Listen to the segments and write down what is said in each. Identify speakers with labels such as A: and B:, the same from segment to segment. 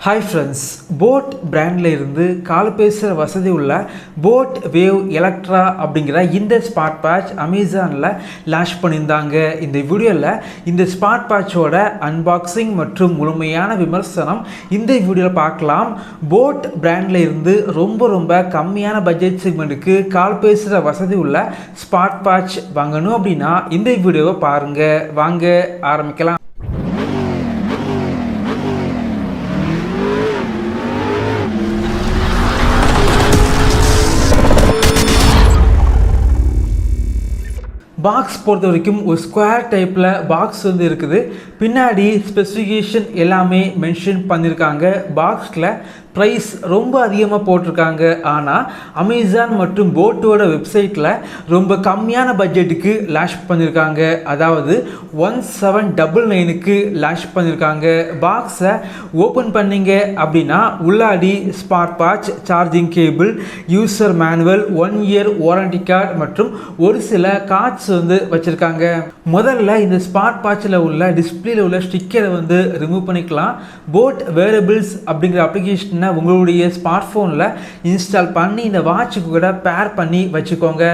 A: Hi friends, boAt brandல இருந்து கால் பேசுகிற வசதி உள்ள boAt Wave Electra அப்படிங்கிற இந்த ஸ்மார்ட் வாட்ச் அமேசானில் லான்ச் பண்ணியிருந்தாங்க. இந்த வீடியோவில் இந்த ஸ்மார்ட் வாட்சோட அன்பாக்சிங் மற்றும் முழுமையான விமர்சனம் இந்த வீடியோவில் பார்க்கலாம். boAt brandல இருந்து ரொம்ப கம்மியான பட்ஜெட் செக்மெண்ட்டுக்கு கால் பேசுகிற வசதி உள்ள ஸ்மார்ட் வாட்ச் வாங்கணும் அப்படின்னா இந்த வீடியோவை பாருங்கள். வாங்க ஆரம்பிக்கலாம். பாக்ஸ் பொறுத்த வரைக்கும் ஒரு ஸ்கொயர் டைப்பில் பாக்ஸ் வந்து இருக்குது. பின்னாடி ஸ்பெசிஃபிகேஷன் எல்லாமே மென்ஷன் பண்ணியிருக்காங்க. பாக்ஸில் ப்ரைஸ் ரொம்ப அதிகமாக போட்டிருக்காங்க. ஆனால் அமேசான் மற்றும் boAtோட வெப்சைட்டில் ரொம்ப கம்மியான பட்ஜெட்டுக்கு லான்ச் பண்ணியிருக்காங்க. அதாவது 1799க்கு லான்ச் பண்ணியிருக்காங்க. பாக்ஸை ஓப்பன் பண்ணிங்க அப்படின்னா உள்ளாடி smart watch, charging cable, user manual, 1 year warranty card மற்றும் ஒரு சில கார்ட்ஸ் வந்து வச்சுருக்காங்க. முதல்ல இந்த ஸ்மார்ட் வாட்சில் உள்ள டிஸ்பிளேல உள்ள ஸ்டிக்கரை வந்து ரிமூவ் பண்ணிக்கலாம். boAt வேரபிள்ஸ் அப்படிங்கிற அப்ளிகேஷன் உங்களுடைய ஸ்மார்ட் ஃபோனில் இன்ஸ்டால் பண்ணி இந்த வாட்சுக்கு கூட பேர் பண்ணி வச்சுக்கோங்க.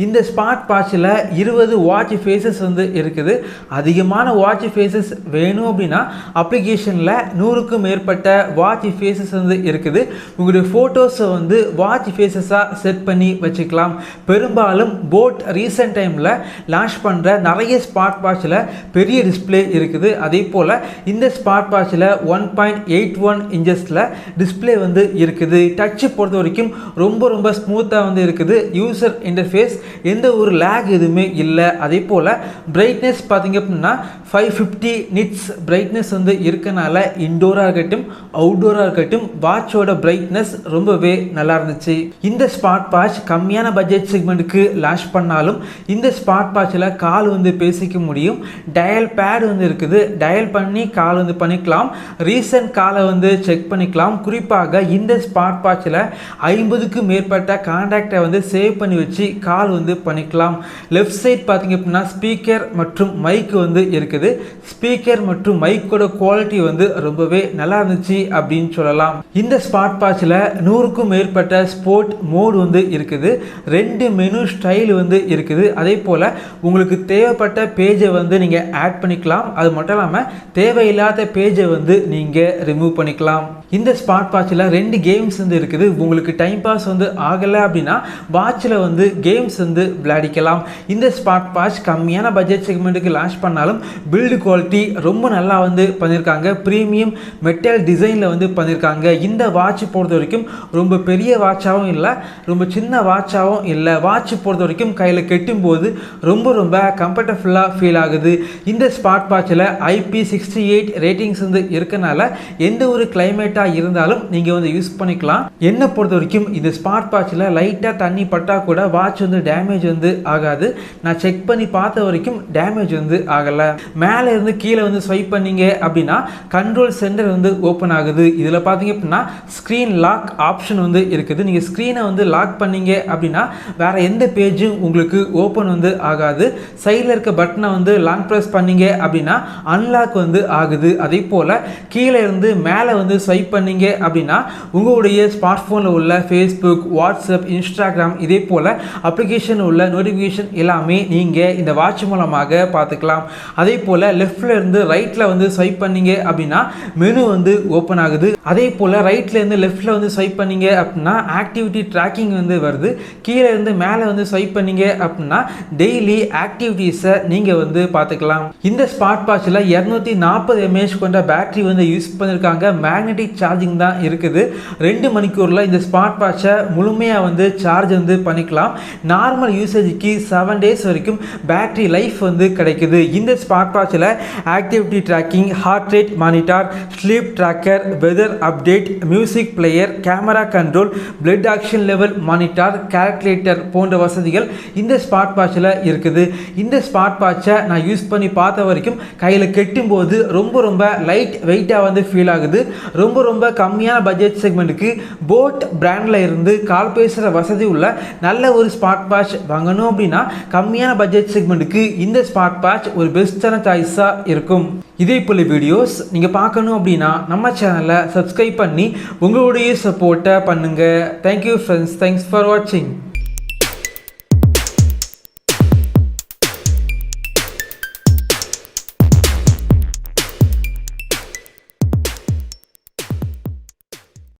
A: இந்த ஸ்மார்ட் வாட்சில் 20 வாட்ச் ஃபேஸஸ் வந்து இருக்குது. அதிகமான வாட்ச் ஃபேஸஸ் வேணும் அப்படின்னா அப்ளிகேஷனில் 100க்கும் மேற்பட்ட வாட்ச் ஃபேஸஸ் வந்து இருக்குது. உங்களுடைய ஃபோட்டோஸை வந்து வாட்ச் ஃபேஸஸாக செட் பண்ணி வச்சுக்கலாம். பெரும்பாலும் boAt ரீசெண்ட் டைமில் லான்ச் பண்ணுற நிறைய ஸ்மார்ட் வாட்சில் பெரிய டிஸ்பிளே இருக்குது. அதே போல் இந்த ஸ்மார்ட் வாட்சில் 1.81 இன்ச்சஸில் டிஸ்பிளே வந்து இருக்குது. டச் பொறுத்த வரைக்கும் ரொம்ப ஸ்மூத்தாக வந்து இருக்குது. யூசர் இன்டர்ஃபேஸ் எந்த ஒரு லேக் எதுவுமே இல்லை. அதே போல் பிரைட்னஸ் பார்த்தீங்க அப்படின்னா 550 நிட்ஸ் பிரைட்னஸ் வந்து இருக்கனால இன்டோராக இருக்கட்டும் அவுட்டோராக இருக்கட்டும் வாட்சோட பிரைட்னஸ் ரொம்பவே நல்லா இருந்துச்சு. இந்த ஸ்மார்ட் வாட்ச் கம்மியான பட்ஜெட் செக்மெண்ட்டுக்கு லான்ச் பண்ணாலும் இந்த ஸ்மார்ட் வாட்சில் கால் வந்து பேசிக்க முடியும். டயல் பேட் வந்து இருக்குது. டயல் பண்ணி கால் வந்து பண்ணிக்கலாம். ரீசன்ட் காலை வந்து செக் பண்ணிக்கலாம். குறிப்பாக இந்த ஸ்மார்ட் வாட்சில் 50க்கும் மேற்பட்ட கான்டாக்டை வந்து சேவ் பண்ணி வச்சு கால் வந்து பண்ணிக்கலாம். லெஃப்ட் சைட் பார்த்தீங்க அப்படின்னா ஸ்பீக்கர் மற்றும் மைக் வந்து இருக்குது. ஸ்பீக்கர் மற்றும் மைக்கோட குவாலிட்டி வந்து ரொம்பவே நல்லா இருந்துச்சு அப்படின்னு சொல்லலாம். இந்த ஸ்மார்ட் வாட்சில் 100க்கும் மேற்பட்ட ஸ்போர்ட் மோட் வந்து இருக்குது. 2 மெனு ஸ்டைல் வந்து இருக்குது. அதே போல் உங்களுக்கு தேவைப்பட்ட பேஜை வந்து நீங்கள் ஆட் பண்ணிக்கலாம். அது மட்டும் இல்லாமல் தேவையில்லாத பேஜை வந்து நீங்கள் ரிமூவ் பண்ணிக்கலாம். இந்த ஸ்மார்ட் வாட்சில் 2 கேம்ஸ் வந்து இருக்குது. உங்களுக்கு டைம் பாஸ் வந்து ஆகலை அப்படின்னா வாட்சில் வந்து கேம்ஸ் வந்து விளையாடிக்கலாம். இந்த ஸ்மார்ட் வாட்ச் கம்மியான பட்ஜெட் செக்மெண்ட்டுக்கு லான்ச் பண்ணாலும் பில்டு குவாலிட்டி ரொம்ப நல்லா வந்து பண்ணியிருக்காங்க. ப்ரீமியம் மெட்டல் டிசைனில் வந்து பண்ணியிருக்காங்க. இந்த வாட்ச் பொறுத்த வரைக்கும் ரொம்ப பெரிய வாட்சாகவும் இல்லை, ரொம்ப சின்ன வாட்சாகவும் இல்லை. வாட்ச் பொறுத்த வரைக்கும் கையில் கெட்டும்போது ரொம்ப கம்ஃபர்டபுளாக ஃபீல் ஆகுது. இந்த ஸ்மார்ட் வாட்சில் IP68 ரேட்டிங்ஸ் வந்து இருக்கனால எந்த ஒரு கிளைமேட்டாக இருந்தாலும் நீங்கள் வந்து யூஸ் பண்ணிக்கலாம். என்னை பொறுத்த வரைக்கும் இந்த ஸ்மார்ட் வாட்சில் லைட்டாக தண்ணி பட்டால் கூட வாட்ச் வந்து டேமேஜ் வந்து ஆகாது. நான் செக் பண்ணி பார்த்த வரைக்கும் டேமேஜ் வந்து ஆகலை. மேலே இருந்து கீழே வந்து ஸ்வைப் பண்ணீங்க அப்படின்னா கண்ட்ரோல் சென்டர் வந்து ஓப்பன் ஆகுது. இதில் பார்த்தீங்க அப்படின்னா ஸ்க்ரீன் லாக் ஆப்ஷன் வந்து இருக்குது. நீங்கள் ஸ்க்ரீனை வந்து லாக் பண்ணீங்க அப்படின்னா வேறு எந்த பேஜும் உங்களுக்கு ஓப்பன் வந்து ஆகாது. சைடில் இருக்க பட்டனை வந்து லாங் ப்ரெஸ் பண்ணீங்க அப்படின்னா அன்லாக் வந்து ஆகுது. அதே போல் கீழே இருந்து மேலே வந்து ஸ்வைப் பண்ணீங்க அப்படின்னா உங்களுடைய ஸ்மார்ட் ஃபோனில் உள்ள ஃபேஸ்புக், வாட்ஸ்அப், இன்ஸ்டாகிராம் இதே போல் அப்ளிகேஷன் உள்ள நோட்டிஃபிகேஷன் எல்லாமே நீங்கள் இந்த வாட்ச் மூலமாக பார்த்துக்கலாம். அதே போல் லெஃப்டில் இருந்து ரைட்டில் வந்து ஸ்வைப் பண்ணீங்க அப்படின்னா மெனு வந்து ஓப்பன் ஆகுது. அதே போல் ரைட்டில் இருந்து லெஃப்டில் வந்து ஸ்வைப் பண்ணீங்க அப்படின்னா ஆக்டிவிட்டி ட்ராக்கிங் வந்து வருது. கீழே இருந்து மேலே வந்து ஸ்வைப் பண்ணீங்க அப்படின்னா டெய்லி ஆக்டிவிட்டீஸை நீங்கள் வந்து பார்த்துக்கலாம். இந்த ஸ்மார்ட் வாட்சில் 240 mAh கொண்ட பேட்டரி வந்து யூஸ் பண்ணியிருக்காங்க. மேக்னெட்டிக் சார்ஜிங் தான் இருக்குது. 2 மணிக்கூரில் இந்த ஸ்மார்ட் வாட்சை முழுமையாக வந்து சார்ஜ் வந்து பண்ணிக்கலாம். நார்மல் யூசேஜுக்கு 7 days வரைக்கும் பேட்டரி லைஃப் வந்து கிடைக்குது. இந்த ஸ்மார்ட் வாட்சில் activity tracking, heart rate monitor, sleep tracker, weather update, music player, camera control, blood oxygen level monitor, calculator போன்ற வசதிகள் இந்த ஸ்மார்ட் வாட்சில் இருக்குது. இந்த ஸ்மார்ட் வாட்சை நான் யூஸ் பண்ணி பார்த்த வரைக்கும் கையில் கெட்டும்போது ரொம்ப லைட் வெயிட்டாக வந்து ஃபீல் ஆகுது. ரொம்ப கம்மியான கம்மியான பட்ஜெட் செக்மெண்ட்டுக்கு boAt பிராண்டில் இருந்து கால் பேசுகிற வசதி உள்ள நல்ல ஒரு ஸ்மார்ட் வாட்ச் வாங்கணும் அப்படின்னா கம்மியான பட்ஜெட் செக்மெண்ட்டுக்கு இந்த ஸ்மார்ட் வாட்ச் ஒரு பெஸ்ட்டான சாய்ஸாக இருக்கும். இதே போல் வீடியோஸ் நீங்கள் பார்க்கணும் அப்படின்னா நம்ம சேனலை சப்ஸ்கிரைப் பண்ணி உங்களுடைய சப்போர்ட்டை பண்ணுங்கள். தேங்க்யூ ஃப்ரெண்ட்ஸ், தேங்க்ஸ் ஃபார் வாட்சிங்.